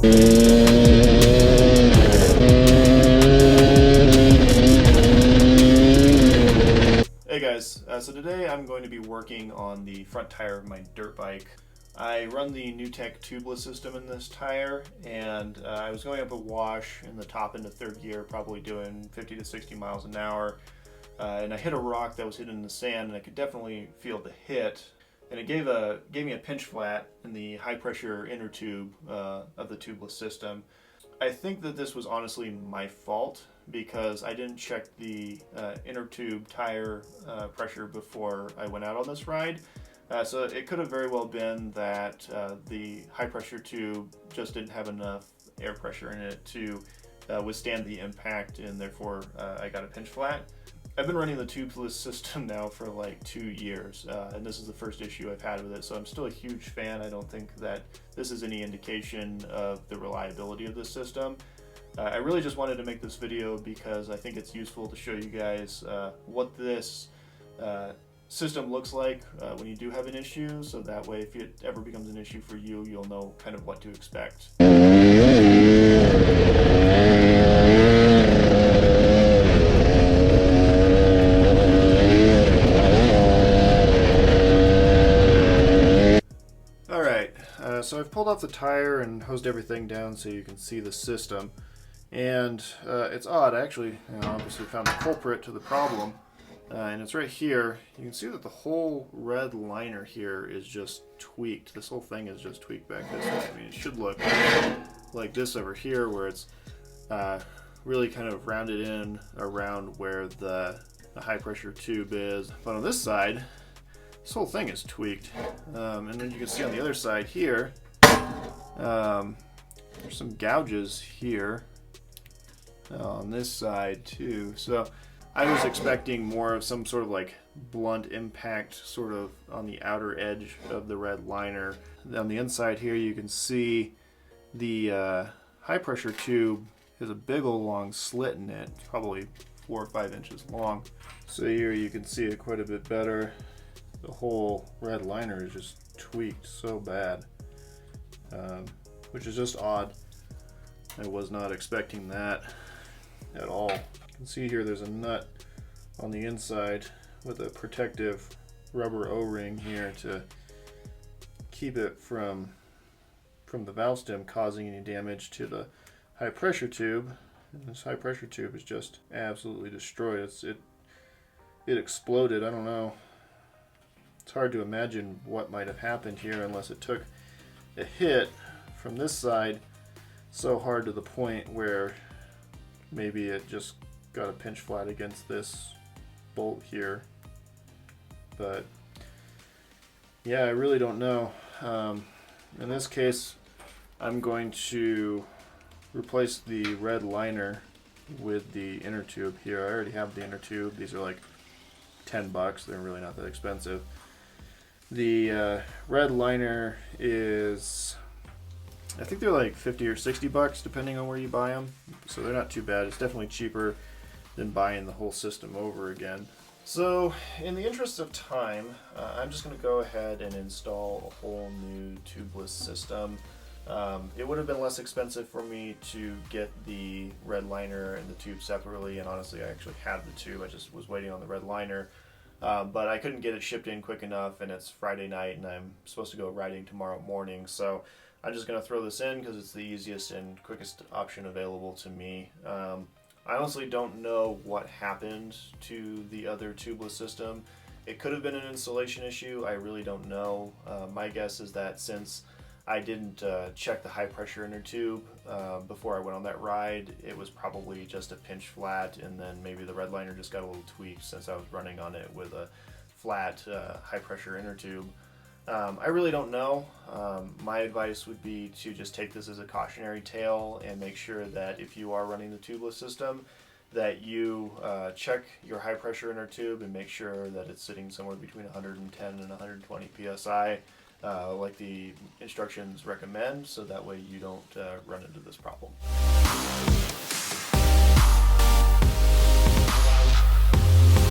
Hey guys, so today I'm going to be working on the front tire of my dirt bike. I run the NueTech Tubliss system in this tire, and I was going up a wash in the top into third gear, probably doing 50 to 60 miles an hour, and I hit a rock that was hidden in the sand, and I could definitely feel the hit, and it gave me a pinch flat in the high pressure inner tube of the Tubliss system. I think that this was honestly my fault because I didn't check the inner tube tire pressure before I went out on this ride. So it could have very well been that the high pressure tube just didn't have enough air pressure in it to withstand the impact, and therefore I got a pinch flat. I've been running the Tubliss system now for like 2 years, and this is the first issue I've had with it, so I'm still a huge fan. I don't think that this is any indication of the reliability of this system. I really just wanted to make this video because I think it's useful to show you guys what this system looks like when you do have an issue, so that way if it ever becomes an issue for you, you'll know kind of what to expect. So I've pulled off the tire and hosed everything down so you can see the system, and it's odd. I actually obviously found the culprit to the problem, and it's right here. You can see that the whole red liner here is just tweaked. This whole thing is just tweaked back this way. I mean, it should look like this over here, where it's really kind of rounded in around where the high pressure tube is, but on this side this whole thing is tweaked. And then you can see on the other side here, there's some gouges here on this side too. So I was expecting more of some sort of like blunt impact sort of on the outer edge of the red liner. On the inside here you can see the high pressure tube has a big old long slit in it, probably 4 or 5 inches long. So here you can see it quite a bit better. The whole red liner is just tweaked so bad, which is just odd. I was not expecting that at all. You can see here there's a nut on the inside with a protective rubber O-ring here to keep it from the valve stem causing any damage to the high pressure tube. And this high pressure tube is just absolutely destroyed. It exploded. I don't know. It's hard to imagine what might have happened here unless it took a hit from this side so hard to the point where maybe it just got a pinch flat against this bolt here. But yeah, I really don't know. In this case, I'm going to replace the red liner with the inner tube here. I already have the inner tube. These are like $10. They're really not that expensive. The red liner is, I think they're like 50 or 60 bucks depending on where you buy them, so they're not too bad. It's definitely cheaper than buying the whole system over again. So in the interest of time, I'm just going to go ahead and install a whole new tubeless system. It would have been less expensive for me to get the red liner and the tube separately, and honestly I actually had the tube, I just was waiting on the red liner. But I couldn't get it shipped in quick enough, and it's Friday night and I'm supposed to go riding tomorrow morning, so I'm just going to throw this in because it's the easiest and quickest option available to me. I honestly don't know what happened to the other tubeless system. It could have been an installation issue, I really don't know. My guess is that since I didn't check the high pressure inner tube before I went on that ride, it was probably just a pinch flat, and then maybe the red liner just got a little tweaked since I was running on it with a flat high pressure inner tube. I really don't know. My advice would be to just take this as a cautionary tale and make sure that if you are running the tubeless system that you check your high pressure inner tube and make sure that it's sitting somewhere between 110 and 120 psi. Like the instructions recommend, so that way you don't run into this problem.